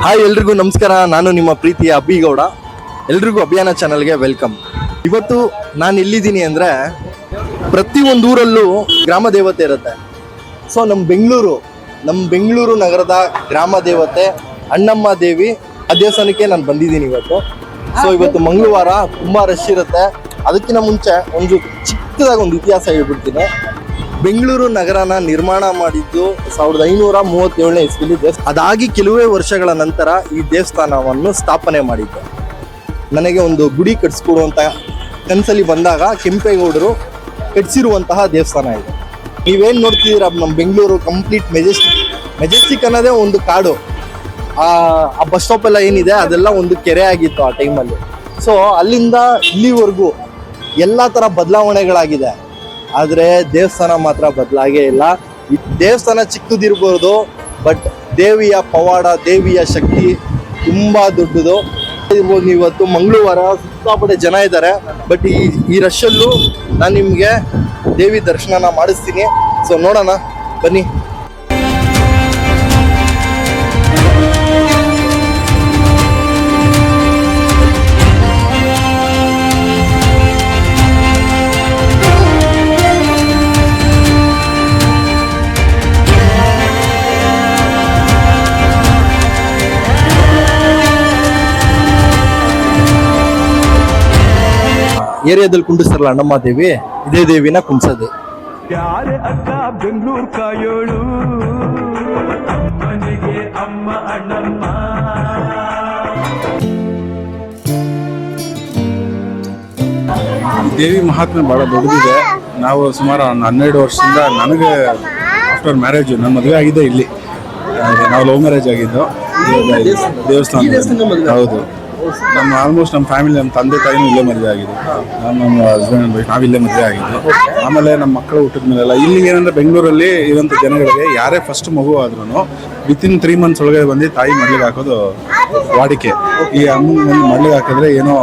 Hi ಎಲ್ರಿಗೂ ನಮಸ್ಕಾರ. ನಾನು ನಿಮ್ಮ ಪ್ರೀತಿಯ ಅಬ್ಬಿಗೌಡ. ಎಲ್ರಿಗೂ ಅಭಿಯಾನ ಚಾನಲ್ಗೆ ವೆಲ್ಕಮ್. ಇವತ್ತು ನಾನು ಎಲ್ಲಿದ್ದೀನಿ ಅಂದರೆ, ಪ್ರತಿಯೊಂದು ಊರಲ್ಲೂ ಗ್ರಾಮ ದೇವತೆ ಇರುತ್ತೆ. ಸೊ ನಮ್ಮ ಬೆಂಗಳೂರು ನಗರದ ಗ್ರಾಮ ದೇವತೆ ಅಣ್ಣಮ್ಮ ದೇವಿ ಆ ದೇವಸ್ಥಾನಕ್ಕೆ ನಾನು ಬಂದಿದ್ದೀನಿ ಇವತ್ತು. ಸೊ ಇವತ್ತು ಮಂಗಳವಾರ, ತುಂಬ ರಶ್ ಇರುತ್ತೆ. ಅದಕ್ಕಿಂತ ಮುಂಚೆ ಒಂದು ಚಿಕ್ಕದಾಗಿ ಒಂದು ಇತಿಹಾಸ ಹೇಳ್ಬಿಡ್ತೀನಿ. ಬೆಂಗಳೂರು ನಗರನ ನಿರ್ಮಾಣ ಮಾಡಿದ್ದು 1537ನೇ ಇಸ್ವಿಲಿ. ಅದಾಗಿ ಕೆಲವೇ ವರ್ಷಗಳ ನಂತರ ಈ ದೇವಸ್ಥಾನವನ್ನು ಸ್ಥಾಪನೆ ಮಾಡಿದ್ದು. ನನಗೆ ಒಂದು ಗುಡಿ ಕಟ್ಸ್ಕೊಡುವಂಥ ಕನಸಲ್ಲಿ ಬಂದಾಗ ಕೆಂಪೇಗೌಡರು ಕಟ್ಸಿರುವಂತಹ ದೇವಸ್ಥಾನ ಇದೆ. ನೀವೇನು ನೋಡ್ತಿದ್ದೀರ, ನಮ್ಮ ಬೆಂಗಳೂರು ಕಂಪ್ಲೀಟ್ ಮೆಜೆಸ್ಟಿಕ್ ಅನ್ನೋದೇ ಒಂದು ಕಾಡು. ಆ ಬಸ್ ಸ್ಟಾಪ್ ಎಲ್ಲ ಏನಿದೆ ಅದೆಲ್ಲ ಒಂದು ಕೆರೆ ಆಗಿತ್ತು ಆ ಟೈಮಲ್ಲಿ. ಸೊ ಅಲ್ಲಿಂದ ಇಲ್ಲಿವರೆಗೂ ಎಲ್ಲ ಥರ ಬದಲಾವಣೆಗಳಾಗಿದೆ. ಆದರೆ ದೇವಸ್ಥಾನ ಮಾತ್ರ ಬದಲಾಗೇ ಇಲ್ಲ. ಈ ದೇವಸ್ಥಾನ ಚಿಕ್ಕದಿರ್ಬೋದು, ಬಟ್ ದೇವಿಯ ಪವಾಡ, ದೇವಿಯ ಶಕ್ತಿ ತುಂಬ ದೊಡ್ಡದು. ಇವತ್ತು ಮಂಗಳವಾರ ಸಿಕ್ಕಾಪಟ್ಟೆ ಜನ ಇದ್ದಾರೆ. ಬಟ್ ಈ ರಶಲ್ಲೂ ನಾನು ನಿಮಗೆ ದೇವಿ ದರ್ಶನನ ಮಾಡಿಸ್ತೀನಿ. ಸೊ ನೋಡೋಣ ಬನ್ನಿ. ಏರಿಯಾದಲ್ಲಿ ಕುಂಡಿಸ್ತಾರಲ್ಲ ಅಣ್ಣಮ್ಮ ದೇವಿ, ಇದೇ ದೇವಿನ ಕುಂಡ್ಸೋದು. ಯಾರೇ ಅಕ್ಕ ಬೆಂಗಳೂರು ಕಾಯೋಳು, ಅಮ್ಮನಿಗೆ ಅಮ್ಮ ಅಣ್ಣಮ್ಮ. ದೇವಿ ಮಹಾತ್ಮೆ ಬಹಳ ದೊಡ್ಡದಿದೆ. ನಾವು ಸುಮಾರು 12 ವರ್ಷದಿಂದ, ನನಗೆ ಆಫ್ಟರ್ ಮ್ಯಾರೇಜ್, ನನ್ನ ಮದುವೆ ಆಗಿದ್ದೆ ಇಲ್ಲಿ. ನಾವು ಲವ್ ಮ್ಯಾರೇಜ್ ಆಗಿದ್ದು ದೇವಸ್ಥಾನ. ಹೌದು, ನಮ್ಮ ಆಲ್ಮೋಸ್ಟ್ ನಮ್ಮ ಫ್ಯಾಮಿಲಿ, ನಮ್ಮ ತಂದೆ ತಾಯಿನೂ ಇಲ್ಲೇ ಮದುವೆ ಆಗಿದೆ. ನಮ್ಮ ಹಸ್ಬೆಂಡ್ ನಾವಿಲ್ಲೇ ಮದುವೆ ಆಗಿದ್ದು. ಆಮೇಲೆ ನಮ್ಮ ಮಕ್ಕಳು ಹುಟ್ಟಿದ ಮೇಲೆಲ್ಲ ಇಲ್ಲಿಗೆ ಏನಂದ್ರೆ, ಬೆಂಗಳೂರಲ್ಲಿ ಇರೋಂಥ ಜನಗಳಿಗೆ ಯಾರೇ ಫಸ್ಟ್ ಮಗು ಆದ್ರೂ ವಿತಿನ್ 3 months ಒಳಗೆ ಬಂದು ತಾಯಿ ಮಡ್ಲಿಗೆ ಹಾಕೋದು ವಾಡಿಕೆ. ಈ ಅಮ್ಮನ ಮಡ್ಲಿಗೆ ಹಾಕಿದ್ರೆ ಏನೋ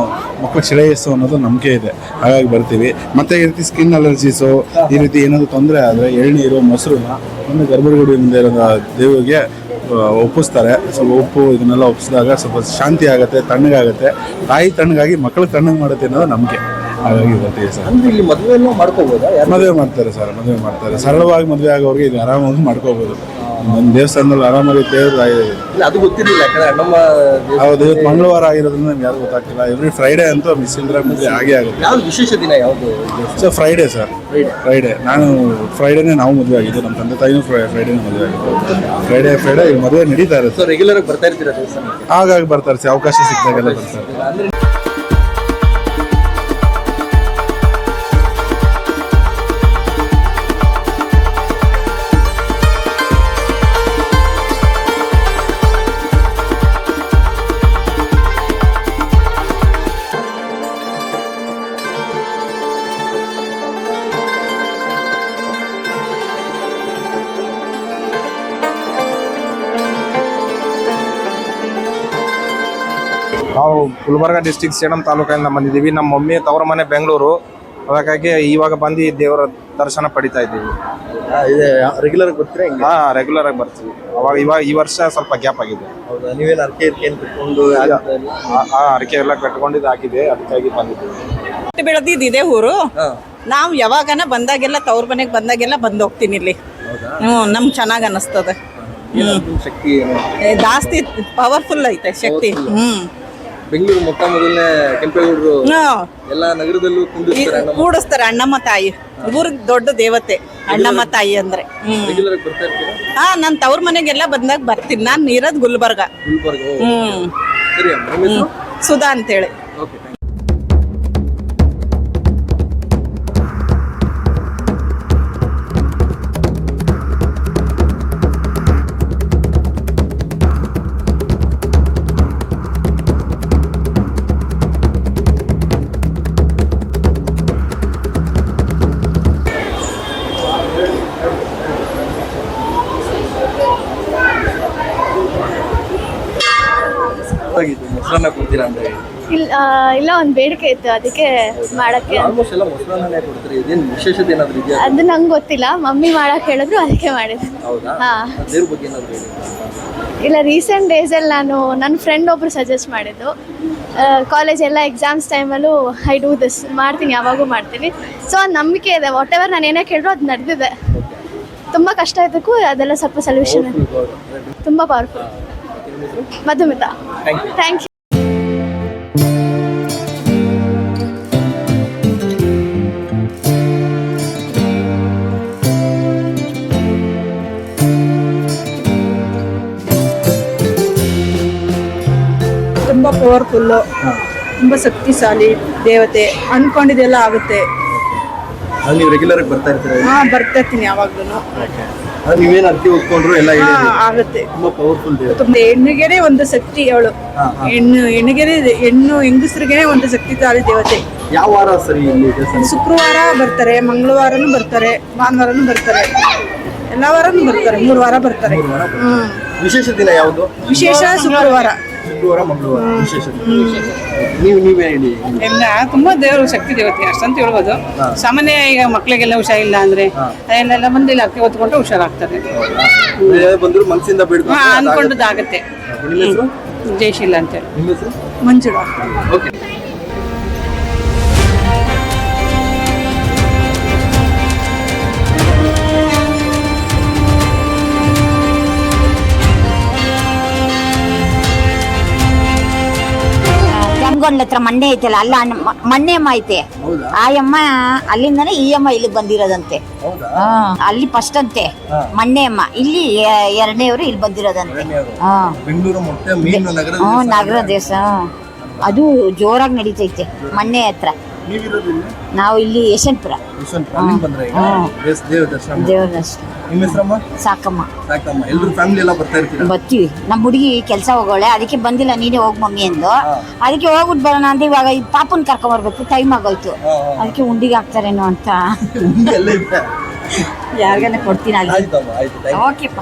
ಮಕ್ಕಳು ಶ್ರೇಯಸ್ಸು ಅನ್ನೋದು ನಂಬಿಕೆ ಇದೆ. ಹಾಗಾಗಿ ಬರ್ತೀವಿ. ಮತ್ತೆ ಈ ರೀತಿ ಸ್ಕಿನ್ ಅಲರ್ಜೀಸು, ಈ ರೀತಿ ಏನಾದರೂ ತೊಂದರೆ ಆದರೆ ಎಳ್ನೀರು, ಮೊಸರನ್ನ ಒಂದು ಗರ್ಭಗುಡಿ ಮುಂದೆ ಇರೋ ದೇವಿಗೆ ಒಪ್ಪಿಸ್ತಾರೆ. ಸ್ವಲ್ಪ ಉಪ್ಪು ಇದನ್ನೆಲ್ಲ ಒಪ್ಪಿಸಿದಾಗ ಸ್ವಲ್ಪ ಶಾಂತಿ ಆಗುತ್ತೆ, ತಣ್ಣಗಾಗುತ್ತೆ. ತಾಯಿ ತಣ್ಣಗಾಗಿ ಮಕ್ಕಳು ತಣ್ಣಗೆ ಮಾಡುತ್ತೆ ಅನ್ನೋದು ನಂಬಿಕೆ. ಹಾಗಾಗಿ ಬರ್ತೀವಿ ಸರ್. ಇಲ್ಲಿ ಮದುವೆನೂ ಮಾಡ್ಕೋಬೋದಾ? ಮದುವೆ ಮಾಡ್ತಾರೆ ಸರ್, ಮದುವೆ ಮಾಡ್ತಾರೆ. ಸರಳವಾಗಿ ಮದುವೆ ಆಗೋರಿಗೆ ಇದು ಆರಾಮಾಗಿ ಮಾಡ್ಕೋಬೋದು. ನಮ್ಮ ದೇವಸ್ಥಾನದಲ್ಲಿ ಆರಾಮಾಗಿ ದೇವ್ರು ಅದು ಗೊತ್ತಿರಲಿಲ್ಲ. ಹೌದು, ಇವತ್ತು ಮಂಗಳವಾರ ಆಗಿರೋದ್ರಿಂದ ನಮ್ಗೆ ಯಾರು ಗೊತ್ತಾಗ್ತಿಲ್ಲ. ಎವ್ರಿ ಫ್ರೈಡೇ ಅಂತೂ ಮಿಸ್ ಇಲ್ಲದ್ರೆ ಮದುವೆ ಆಗೇ ಆಗುತ್ತೆ. ಯಾವ್ದು ವಿಶೇಷ ದಿನ ಯಾವುದು ಸರ್? Friday sir, Friday. ನಾನು ಫ್ರೈಡೇನೇ ನಾವು ಮದುವೆ ಆಗಿದ್ದು, ನಮ್ಮ ತಂದೆ ತಾಯಿನೂ ಫ್ರೈಡೇನೇ ಮದುವೆ ಆಗಿದ್ದು. ಫ್ರೈಡೇ ಈ ಮದುವೆ ನಡೀತಾ ಇರುತ್ತೆ. ರೆಗ್ಯುಲರ್ ಆಗಿ ಬರ್ತಾ ಇರ್ತೀರಾ ದೇವಸ್ಥಾನ? ಹಾಗಾಗಿ ಬರ್ತಾರೆ ಸರ್, ಅವಕಾಶ ಸಿಕ್ಕಿದಾಗೆಲ್ಲ ಬರ್ತಾರೆ. ನಾವು ಗುಲ್ಬರ್ಗ ಡಿಸ್ಟಿಕ್ ಸೇಡಂ ತಾಲೂಕಿಂದ ಬಂದಿದ್ದೀವಿ. ನಮ್ಮ ಮಮ್ಮಿ ತವರ ಮನೆ ಬೆಂಗಳೂರು. ಅದಕ್ಕಾಗಿ ಇವಾಗ ಬಂದು ದೇವರ ದರ್ಶನ ಪಡಿತಾ ಇದ್ದೀವಿ. ರೆಗ್ಯುಲರ್ ಆಗಿ ಬರ್ತೀರಾ? ರೆಗ್ಯುಲರ್ ಆಗಿ ಬರ್ತೀವಿ. ಇವಾಗ ಈ ವರ್ಷ ಸ್ವಲ್ಪ ಗ್ಯಾಪ್ ಆಗಿದೆ. ಹೌದಾ? ನೀವೇನು ಅರ್ಕೆ ಕಟ್ಕೊಂಡು ಅರಕೆ ಎಲ್ಲ ಕಟ್ಕೊಂಡಿದ್ದು ಆಗಿದೆ, ಅದಕ್ಕಾಗಿ ಬಂದಿದ್ದೀವಿ. ಬೆಳೆದಿದ್ದು ಇದೇ ಊರು. ನಾವು ಯಾವಾಗನ ಬಂದಾಗೆಲ್ಲ, ತವ್ರ ಮನೆಗೆ ಬಂದಾಗೆಲ್ಲ ಬಂದು ಹೋಗ್ತೀನಿ ಇಲ್ಲಿ. ನಮ್ಗೆ ಚೆನ್ನಾಗಿ ಅನ್ನಿಸ್ತದೆ. ಶಕ್ತಿ ಜಾಸ್ತಿ ಪವರ್ಫುಲ್ ಐತೆ ಶಕ್ತಿ. ಬೆಂಗಳೂರು ಮೊಟ್ಟ ಮೊದಲನೇ ಕೆಂಪೇಗೌಡರು ಎಲ್ಲ ನಗರದಲ್ಲೂ ಕೂಡಿಸ್ತಾರೆ ಅಣ್ಣಮ್ಮ ತಾಯಿ. ಊರಿಗೆ ದೊಡ್ಡ ದೇವತೆ ಅಣ್ಣಮ್ಮ ತಾಯಿ ಅಂದ್ರೆ. ನಾನು ತವ್ರ ಮನೆಗೆಲ್ಲ ಬಂದಾಗ ಬರ್ತೀನಿ. ನಾನು ಇರೋದು ಗುಲ್ಬರ್ಗ. ಸುಧಾ ಅಂತೇಳಿ. ಮೊಸರನ್ನ ಕೊಡ್ತೀರಾ ಅಂತ? ಇಲ್ಲ ಒಂದು ಬೇಡಿಕೆ ಇತ್ತು, ಅದಕ್ಕೆ ಮಾಡಕ್ಕೆ. ಆಲ್ಮೋಸ್ಟ್ ಎಲ್ಲ ಮೊಸರನ್ನೇ ಕೊಡ್ತೀರಿ. ಇದೇನು ವಿಶೇಷತೆ ಏನಾದರೂ ಇದೆಯಾ? ಅದು ನಂಗೆ ಗೊತ್ತಿಲ್ಲ, ಮಮ್ಮಿ ಮಾಡಕ್ಕೆ ಹೇಳಿದ್ರು ಅದಕ್ಕೆ ಮಾಡಿದ್ವಿ. ಹೌದಾ? ದೇವ್ರ ಬಗ್ಗೆ ಏನಾದರೂ ಇಲ್ಲ, ರೀಸೆಂಟ್ ಡೇಸಲ್ಲಿ ನಾನು ನನ್ನ ಫ್ರೆಂಡ್ ಒಬ್ರು ಸಜೆಸ್ಟ್ ಮಾಡಿದ್ದು. ಕಾಲೇಜ್ ಎಲ್ಲ ಎಕ್ಸಾಮ್ಸ್ ಟೈಮಲ್ಲೂ ಐ ಡೂ ದಿಸ್ ಮಾಡ್ತೀನಿ, ಯಾವಾಗೂ ಮಾಡ್ತೀನಿ. ಸೊ ಒಂದು ನಂಬಿಕೆ ಇದೆ, ವಾಟ್ ಎವರ್ ನಾನು ಏನೇ ಕೇಳಿದ್ರು ಅದು ನಡೆದಿದೆ. ತುಂಬ ಕಷ್ಟ ಇದ್ದಕ್ಕೂ ಅದೆಲ್ಲ ಸ್ವಲ್ಪ ಸೊಲ್ಯೂಷನ್ ತುಂಬ ಪವರ್ಫುಲ್. ಮಧುಮಿತಾ. Thank you. ತುಂಬ ಪವರ್ಫುಲ್ಲು, ತುಂಬ ಶಕ್ತಿಶಾಲಿ ದೇವತೆ. ಅನ್ಕೊಂಡಿದ್ದೆಲ್ಲ ಆಗುತ್ತೆ. ಅಲ್ಲಿ ನೀವು ರೆಗ್ಯುಲರ್ ಆಗಿ ಬರ್ತಾ ಇರ್ತೀರಾ? ಬರ್ತಾ ಇರ್ತೀನಿ ಯಾವಾಗ್ಲೂ. ನೀವೇನು ಅರ್ತಿ ಹೊತ್ಕೊಂಡ್ರು ಎಲ್ಲ ಆಗುತ್ತೆ. ತುಂಬಾ ಪವರ್ಫುಲ್ ದೇವತೆ. ತುಂಬ ಹೆಣ್ಣಿಗೆನೆ ಒಂದು ಶಕ್ತಿ ಅವಳು. ಹೆಣ್ಣು ಹೆಂಗಸರಿಗೆನೆ ಒಂದು ಶಕ್ತಿಶಾಲಿ ದೇವತೆ. ಯಾವ ವಾರ ಸರಿ ಇಲ್ಲಿ ದೇವಸ್ಥಾನ? ಶುಕ್ರವಾರ ಬರ್ತಾರೆ, ಮಂಗಳವಾರನೂ ಬರ್ತಾರೆ, ಭಾನುವಾರನೂ ಬರ್ತಾರೆ, ಎಲ್ಲ ವಾರನೂ ಬರ್ತಾರೆ. 3 ವಾರ ಬರ್ತಾರೆ. ವಿಶೇಷ ದಿನ ಯಾವುದು? ವಿಶೇಷ ಶುಕ್ರವಾರ, ಮಂಗಳವಾರ ವಿಶೇಷ. ನೀವೇ ಹೇಳಿ. ಎಲ್ಲ ತುಂಬಾ ದೇವರು ಶಕ್ತಿ ದೇವತೆ ಅಷ್ಟಂತ ಹೇಳ್ಬೋದು. ಸಾಮಾನ್ಯ ಈಗ ಮಕ್ಕಳಿಗೆಲ್ಲ ಹುಷಾರಿಲ್ಲ ಅಂದ್ರೆ ಅದನ್ನೆಲ್ಲ ಬಂದು ಇಲ್ಲಿ ಅಕ್ಕಿ ಹೊತ್ಕೊಂಡು ಹುಷಾರಾಗ್ತಾರೆ. ಬಂದ್ರು ಮನಸ್ಸಿಂದ ಬೇಡ್ಕೊಂಡು ಅನ್ಕೊಂಡದ್ದಾಗತ್ತೆ. ಜಯಶೀಲ ಅಂತೇಳಿ. ನಿಮ್ಮ ಹೆಸರು? ಮಂಜುಳಾ. ಓಕೆ. ಕೆಂಗೊಂಡ್ಲ ಹತ್ರ ಮಣ್ಣೆ ಐತಲ್ಲ, ಅಲ್ಲ ಮಣ್ಣೆಮ್ಮ ಐತೆ. ಆಯಮ್ಮ ಅಲ್ಲಿಂದಾನೆ ಈ ಅಮ್ಮ ಇಲ್ಲಿಗೆ ಬಂದಿರೋದಂತೆ. ಅಲ್ಲಿ ಫಸ್ಟ್ ಅಂತೆ ಮಣ್ಣೆಮ್ಮ, ಇಲ್ಲಿ 2ನೇವ್ರು ಇಲ್ಲಿ ಬಂದಿರೋದಂತೆ. ಬೆಂಗಳೂರು ಮೊಟ್ಟೆ ಮೀನು ನಗರ. ನಗರ ದೇಶ ಅದು ಜೋರಾಗಿ ನಡೀತೈತೆ ಮಣ್ಣೆ ಹತ್ರ. ನಾವು ಇಲ್ಲಿ ಯಶವಂತಪುರ. ದೇವ್ರ ದರ್ಶನ. ನಿಮ್ಮ ಹೆಸರಮ್ಮ? ಸಾಕಮ್ಮ. ಎಲ್ಲರೂ ಫ್ಯಾಮಿಲಿ ಎಲ್ಲ ಬರ್ತಾ ಇರ್ತೀರಾ? ಬರ್ತೀವಿ. ನಮ್ಮ ಹುಡುಗಿ ಕೆಲಸ ಹೋಗೋಳೆ, ಅದಕ್ಕೆ ಬಂದಿಲ್ಲ, ನೀನೇ ಹೋಗ್ ಮಮ್ಮಿ ಅಂದು. ಅದಕ್ಕೆ ಹೋಗ್ಬಿಟ್ಟು ಬರೋಣ ಅಂತ ಇವಾಗ ಪಾಪನ್ ಕರ್ಕೊಂಡ್ಬರ್ಬೇಕು, ಟೈಮ್ ಆಗೋಯ್ತು. ಅದಕ್ಕೆ ಉಂಡಿಗೆ ಹಾಕ್ತಾರೇನೋ ಅಂತ ಯಾರಿಗಾನ ಕೊಡ್ತೀನಿ. ಆಯ್ತಮ್ಮ, ಆಯ್ತು. ಓಕೆಪ್ಪ.